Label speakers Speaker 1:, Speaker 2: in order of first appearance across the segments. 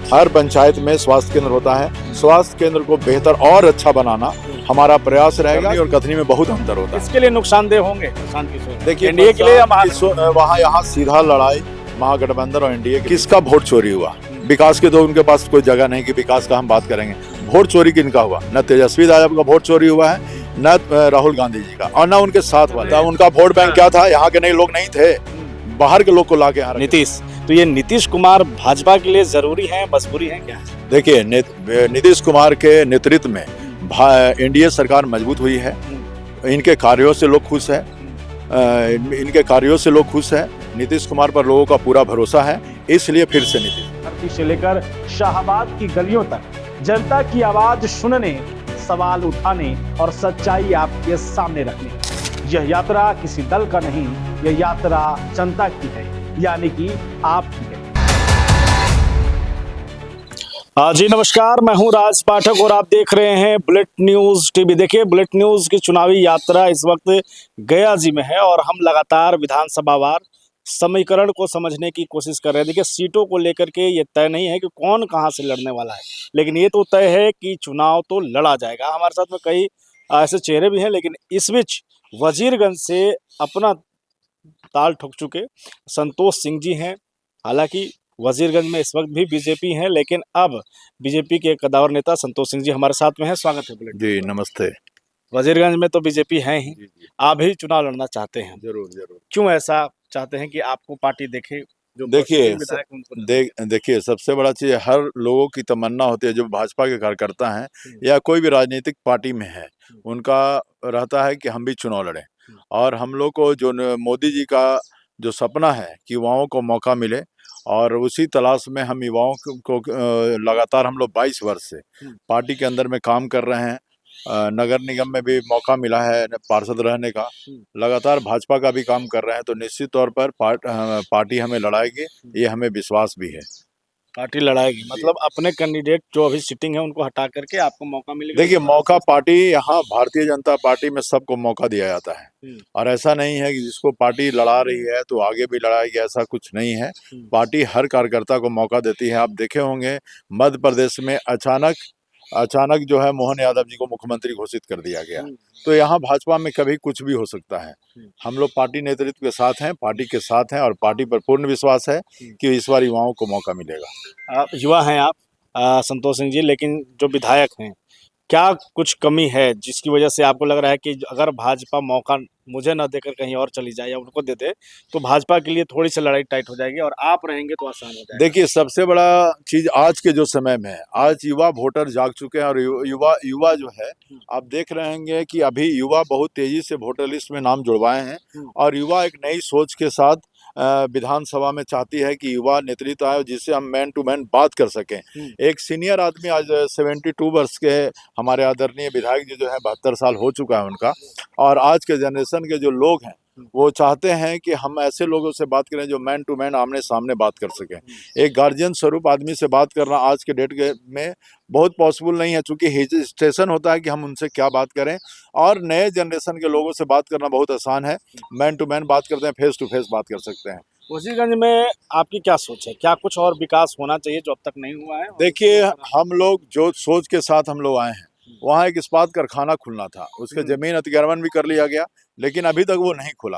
Speaker 1: हर पंचायत में स्वास्थ्य केंद्र होता है। स्वास्थ्य केंद्र को बेहतर और अच्छा बनाना हमारा प्रयास रहेगा और कथनी में बहुत अंतर होता है।
Speaker 2: इसके लिए नुकसानदेह होंगे किसान की सोच।
Speaker 1: देखिए
Speaker 2: एनडीए के लिए या
Speaker 1: वहाँ यहाँ सीधा लड़ाई महागठबंधन और एनडीए किसका वोट चोरी हुआ। विकास के तो उनके पास कोई जगह नहीं कि विकास का हम बात करेंगे। वोट चोरी किनका हुआ? न तेजस्वी यादव का वोट चोरी हुआ है, न राहुल गांधी जी का, और न उनके साथ वाले। उनका वोट बैंक क्या था? यहाँ के नए लोग नहीं थे, बाहर के लोग को ला के यहाँ।
Speaker 2: नीतीश, तो ये नीतीश कुमार भाजपा के लिए जरूरी है, मजबूरी है क्या?
Speaker 1: देखिए, नीतीश कुमार के नेतृत्व में एनडीए सरकार मजबूत हुई है। इनके कार्यों से लोग खुश है, नीतीश कुमार पर लोगों का पूरा भरोसा है, इसलिए फिर से नीतीश।
Speaker 2: से लेकर शाहबाद की गलियों तक जनता की आवाज सुनने, सवाल उठाने और सच्चाई आपके सामने रखने। यह यात्रा किसी दल का नहीं, यह यात्रा जनता की है, यानी कि आपकी है। जी नमस्कार, मैं हूं राज पाठक और आप देख रहे हैं बुलेट न्यूज टीवी। देखिए, बुलेट न्यूज की चुनावी यात्रा इस वक्त गया जी में है और हम लगातार विधानसभावार समीकरण को समझने की कोशिश कर रहे हैं। देखिए, सीटों को लेकर के ये तय नहीं है कि कौन कहां से लड़ने वाला है, लेकिन ये तो तय है कि चुनाव तो लड़ा जाएगा। हमारे साथ में कई ऐसे चेहरे भी हैं, लेकिन इस बीच वजीरगंज से अपना ताल ठोक चुके संतोष सिंह जी हैं। हालांकि वजीरगंज में इस वक्त भी बीजेपी है, लेकिन अब बीजेपी के एक कदावर नेता संतोष सिंह जी हमारे साथ में हैं। स्वागत है बुलेट
Speaker 1: जी, नमस्ते।
Speaker 2: वजीरगंज में तो बीजेपी है ही, आप भी चुनाव लड़ना चाहते हैं?
Speaker 1: जरूर।
Speaker 2: क्यों ऐसा चाहते हैं कि आपको पार्टी देखे? जो
Speaker 1: देखिए, सबसे बड़ा चीज हर लोगों की तमन्ना होती है, जो भाजपा के कार्यकर्ता हैं या कोई भी राजनीतिक पार्टी में है, उनका रहता है कि हम भी चुनाव लड़ें। और हम लोग को जो मोदी जी का जो सपना है कि युवाओं को मौका मिले, और उसी तलाश में हम युवाओं को लगातार हम लोग 22 वर्ष से पार्टी के अंदर में काम कर रहे हैं। नगर निगम में भी मौका मिला है पार्षद रहने का, लगातार भाजपा का भी काम कर रहे हैं, तो निश्चित तौर पर पार्टी हमें लड़ाएगी, ये हमें विश्वास भी है।
Speaker 2: पार्टी लड़ाएगी मतलब अपने कैंडिडेट जो अभी सिटिंग है उनको हटा करके आपको मौका मिलेगा?
Speaker 1: देखिए, मौका पार्टी, यहाँ भारतीय जनता पार्टी में सबको मौका दिया जाता है, और ऐसा नहीं है कि जिसको पार्टी लड़ा रही है तो आगे भी लड़ाएगी, ऐसा कुछ नहीं है। पार्टी हर कार्यकर्ता को मौका देती है। आप देखे होंगे मध्य प्रदेश में अचानक जो है मोहन यादव जी को मुख्यमंत्री घोषित कर दिया गया। तो यहाँ भाजपा में कभी कुछ भी हो सकता है। हम लोग पार्टी नेतृत्व के साथ हैं, पार्टी के साथ हैं, और पार्टी पर पूर्ण विश्वास है कि इस बार युवाओं को मौका मिलेगा।
Speaker 2: युवा हैं आप संतोष सिंह जी, लेकिन जो विधायक हैं, क्या कुछ कमी है जिसकी वजह से आपको लग रहा है कि अगर भाजपा मौका मुझे न देकर कहीं और चली जाए या उनको दे दे तो भाजपा के लिए थोड़ी सी लड़ाई टाइट हो जाएगी और आप रहेंगे तो आसान हो जाएगा?
Speaker 1: देखिए, सबसे बड़ा चीज आज के जो समय में है, आज युवा वोटर जाग चुके हैं, और युवा जो है, आप देख रहे होंगे कि अभी युवा बहुत तेजी से वोटर लिस्ट में नाम जुड़वाए हैं, और युवा एक नई सोच के साथ विधानसभा में चाहती है कि युवा नेतृत्व आए जिससे हम मैन टू मैन बात कर सकें। एक सीनियर आदमी, आज 72 वर्ष के हमारे आदरणीय विधायक जी जो है, 72 साल हो चुका है उनका, और आज के जनरेशन के जो लोग हैं वो चाहते हैं कि हम ऐसे लोगों से बात करें जो मैन टू मैन आमने सामने बात कर सकें। एक गार्जियन स्वरूप आदमी से बात करना आज के डेट में बहुत पॉसिबल नहीं है, चूंकि हेजिटेशन होता है कि हम उनसे क्या बात करें, और नए जनरेशन के लोगों से बात करना बहुत आसान है। मैन टू मैन बात करते हैं, फेस टू फेस बात कर सकते हैं।
Speaker 2: वजीरगंज में आपकी क्या सोच है? क्या कुछ और विकास होना चाहिए जो अब तक नहीं हुआ है?
Speaker 1: देखिए, हम लोग जो सोच के साथ हम लोग आए हैं, वहाँ एक इस्पात कारखाना खुलना था, उसके जमीन अतिक्रमण भी कर लिया गया, लेकिन अभी तक वो नहीं खुला।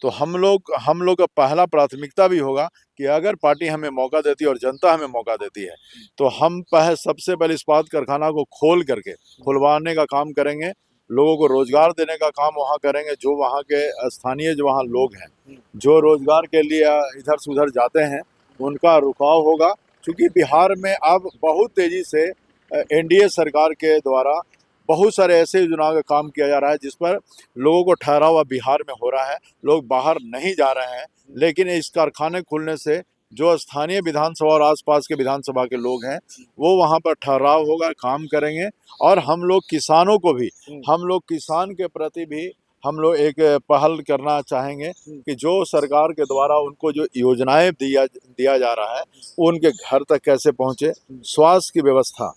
Speaker 1: तो हम लोग का पहला प्राथमिकता भी होगा कि अगर पार्टी हमें मौका देती है और जनता हमें मौका देती है, तो हम सबसे पहले इस्पात कारखाना को खुलवाने का काम करेंगे, लोगों को रोजगार देने का काम वहाँ करेंगे। जो वहाँ के स्थानीय जो वहाँ लोग हैं, जो रोजगार के लिए इधर से उधर जाते हैं, उनका रुकाव होगा। क्योंकि बिहार में अब बहुत तेजी से एनडीए सरकार के द्वारा बहुत सारे ऐसे योजनाओं का काम किया जा रहा है जिस पर लोगों को ठहराव बिहार में हो रहा है, लोग बाहर नहीं जा रहे हैं। लेकिन इस कारखाने खुलने से जो स्थानीय विधानसभा और आसपास के विधानसभा के लोग हैं, वो वहाँ पर ठहराव होगा, काम करेंगे। और हम लोग किसानों को भी, हम लोग किसान के प्रति भी हम लोग एक पहल करना चाहेंगे कि जो सरकार के द्वारा उनको जो योजनाएं दिया जा रहा है, उनके घर तक कैसे पहुंचे। स्वास्थ्य की व्यवस्था,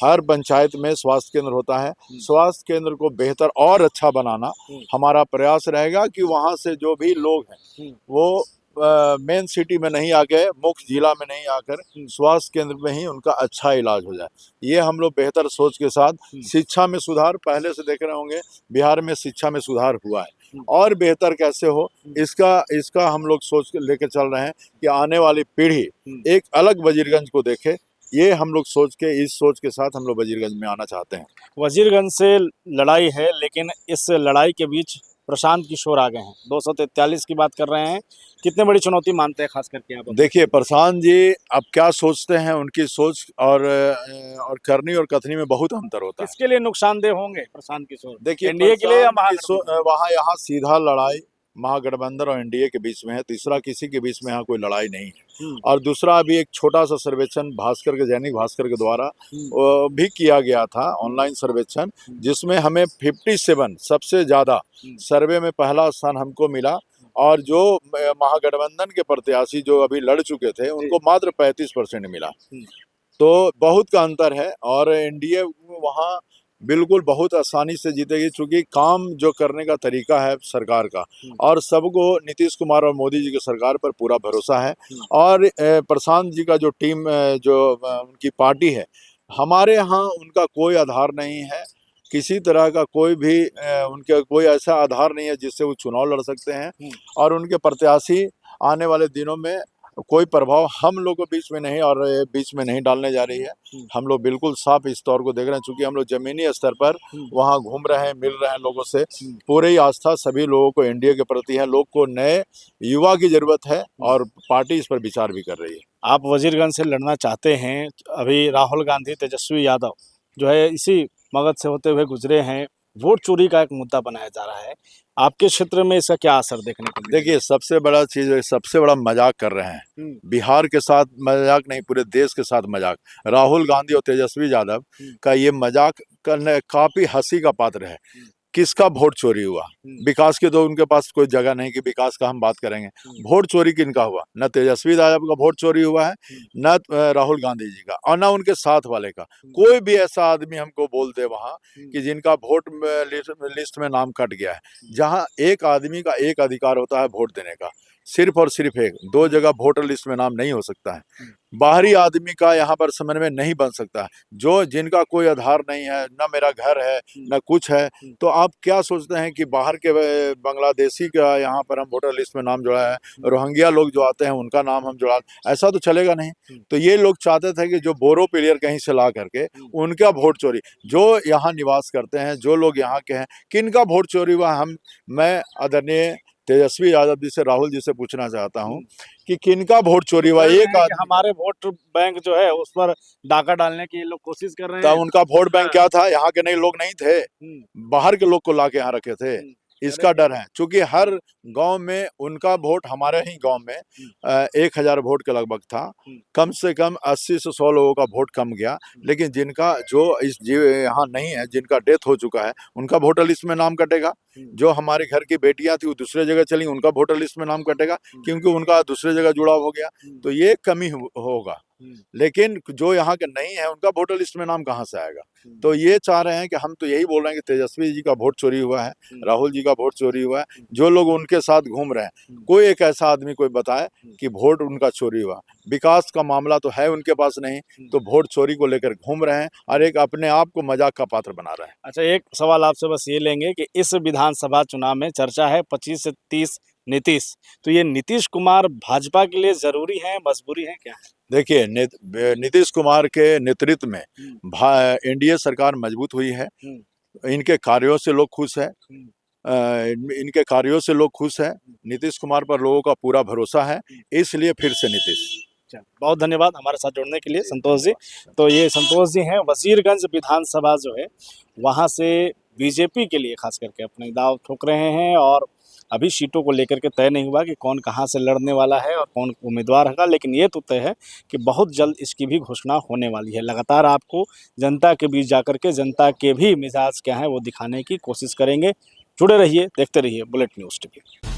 Speaker 1: हर पंचायत में स्वास्थ्य केंद्र होता है, स्वास्थ्य केंद्र को बेहतर और अच्छा बनाना हमारा प्रयास रहेगा कि वहां से जो भी लोग हैं वो मेन सिटी में नहीं आके, मुख्य जिला में नहीं आकर स्वास्थ्य केंद्र में ही उनका अच्छा इलाज हो जाए। ये हम लोग बेहतर सोच के साथ शिक्षा में सुधार, पहले से देख रहे होंगे बिहार में शिक्षा में सुधार हुआ है, और बेहतर कैसे हो इसका हम लोग सोच के लेके चल रहे हैं कि आने वाली पीढ़ी एक अलग वजीरगंज को देखे। ये हम लोग इस सोच के साथ हम लोग वजीरगंज में आना चाहते हैं।
Speaker 2: वजीरगंज से लड़ाई है, लेकिन इस लड़ाई के बीच प्रशांत किशोर आ गए हैं। 243 की बात कर रहे हैं। कितने बड़ी चुनौती मानते हैं खास करके आप?
Speaker 1: देखिए प्रशांत जी अब क्या सोचते हैं, उनकी सोच और करनी और कथनी में बहुत अंतर होता है।
Speaker 2: किसके लिए नुकसानदेह होंगे प्रशांत किशोर?
Speaker 1: देखिए
Speaker 2: एनडीए के लिए या
Speaker 1: वहाँ यहाँ सीधा लड़ाई महागठबंधन और एनडीए के बीच में है, तीसरा किसी के बीच में यहाँ कोई लड़ाई नहीं है। और दूसरा अभी एक छोटा सा सर्वेक्षण भास्कर के दैनिक भास्कर के द्वारा भी किया गया था, ऑनलाइन सर्वेक्षण, जिसमें हमें 57 सबसे ज्यादा सर्वे में पहला स्थान हमको मिला, और जो महागठबंधन के प्रत्याशी जो अभी लड़ चुके थे उनको मात्र 35% मिला। तो बहुत का अंतर है, और एनडीए वहाँ बिल्कुल बहुत आसानी से जीतेगी, चूंकि काम जो करने का तरीका है सरकार का, और सबको नीतीश कुमार और मोदी जी की सरकार पर पूरा भरोसा है। और प्रशांत जी का जो टीम जो उनकी पार्टी है, हमारे यहाँ उनका कोई आधार नहीं है, किसी तरह का कोई भी उनके कोई ऐसा आधार नहीं है जिससे वो चुनाव लड़ सकते हैं। और उनके प्रत्याशी आने वाले दिनों में कोई प्रभाव हम लोग के बीच में नहीं और बीच में नहीं डालने जा रही है। हम लोग बिल्कुल साफ इस तौर को देख रहे हैं, चूंकि हम लोग जमीनी स्तर पर वहाँ घूम रहे हैं, मिल रहे हैं लोगों से। पूरी ही आस्था सभी लोगों को एनडीए के प्रति है। लोग को नए युवा की जरूरत है, और पार्टी इस पर विचार भी कर रही है।
Speaker 2: आप वजीरगंज से लड़ना चाहते हैं। अभी राहुल गांधी, तेजस्वी यादव जो है इसी मगध से होते हुए गुजरे हैं। वोट चोरी का एक मुद्दा बनाया जा रहा है। आपके क्षेत्र में इसका क्या असर देखने को मिलेगा?
Speaker 1: देखिए सबसे बड़ा चीज, सबसे बड़ा मजाक कर रहे हैं। बिहार के साथ मजाक नहीं, पूरे देश के साथ मजाक। राहुल गांधी और तेजस्वी यादव का ये मजाक करने काफी हंसी का पात्र है। किसका वोट चोरी हुआ? विकास के तो उनके पास कोई जगह नहीं कि विकास का हम बात करेंगे। वोट चोरी किनका हुआ? न तेजस्वी यादव का वोट चोरी हुआ है, न राहुल गांधी जी का, और न उनके साथ वाले का। कोई भी ऐसा आदमी हमको बोल दे वहां कि जिनका वोट लिस्ट में नाम कट गया है। जहां एक आदमी का एक अधिकार होता है वोट देने का, सिर्फ और सिर्फ एक, दो जगह वोटर लिस्ट में नाम नहीं हो सकता है। बाहरी आदमी का यहाँ पर समन्वय नहीं बन सकता है। जो जिनका कोई आधार नहीं है, न मेरा घर है, न कुछ है, तो आप क्या सोचते हैं कि बाहर के बांग्लादेशी का यहाँ पर हम वोटर लिस्ट में नाम जुड़ा है, रोहिंग्या लोग जो आते हैं उनका नाम हम जुड़ा, ऐसा तो चलेगा नहीं। तो ये लोग चाहते थे कि जो बोरो प्लेयर कहीं से ला करके उनका वोट चोरी, जो यहाँ निवास करते हैं, जो लोग यहाँ के हैं, किनका वोट चोरी हुआ? मैं आदरणीय तेजस्वी यादव जी से, राहुल जी से पूछना चाहता हूं कि किनका वोट चोरी हुआ? एक
Speaker 2: हमारे वोट बैंक जो है उस पर डाका डालने की लोग कोशिश कर रहे हैं।
Speaker 1: उनका वोट बैंक क्या था? यहाँ के नहीं लोग नहीं थे, बाहर के लोग को लाके यहाँ रखे थे। इसका डर है, क्योंकि हर गांव में उनका वोट, हमारे ही गांव में 1000 वोट के लगभग था। कम से कम 80 से 100 लोगों का वोट कम गया। लेकिन जिनका जो इस यहाँ नहीं है, जिनका डेथ हो चुका है, उनका वोटर लिस्ट में नाम कटेगा। जो हमारे घर की बेटियां थी वो दूसरे जगह चली, उनका वोटर लिस्ट में नाम कटेगा, क्योंकि उनका दूसरे जगह जुड़ाव हो गया। तो ये कमी होगा। लेकिन जो यहाँ के नहीं है उनका वोटर लिस्ट में नाम कहाँ से आएगा? तो ये चाह रहे हैं कि हम तो यही बोल रहे हैं कि तेजस्वी जी का वोट चोरी हुआ है, राहुल जी का वोट चोरी हुआ है। जो लोग उनके साथ घूम रहे हैं, कोई एक ऐसा आदमी कोई बताए कि वोट उनका चोरी हुआ। विकास का मामला तो है उनके पास नहीं, तो वोट चोरी को लेकर घूम रहे हैं और एक अपने आप को मजाक का पात्र बना रहे हैं।
Speaker 2: अच्छा, एक सवाल आपसे बस ये लेंगे कि इस विधानसभा चुनाव में चर्चा है 25 से 30 नीतीश, तो ये नीतीश कुमार भाजपा के लिए जरूरी है, मजबूरी है, क्या है?
Speaker 1: देखिए नीतीश कुमार के नेतृत्व में एनडीए सरकार मजबूत हुई है। इनके कार्यों से लोग खुश है, इनके कार्यों से लोग खुश है। नीतीश कुमार पर लोगों का पूरा भरोसा है, इसलिए फिर से नीतीश।
Speaker 2: बहुत धन्यवाद हमारे साथ जुड़ने के लिए संतोष जी। तो ये संतोष जी हैं, वजीरगंज विधानसभा जो है वहाँ से बीजेपी के लिए खास करके अपने दाव ठोक रहे हैं, और अभी सीटों को लेकर के तय नहीं हुआ कि कौन कहाँ से लड़ने वाला है और कौन उम्मीदवार होगा, लेकिन ये तो तय है कि बहुत जल्द इसकी भी घोषणा होने वाली है। लगातार आपको जनता के बीच जाकर के जनता के भी मिजाज क्या है वो दिखाने की कोशिश करेंगे। जुड़े रहिए, देखते रहिए बुलेट न्यूज़ टीवी।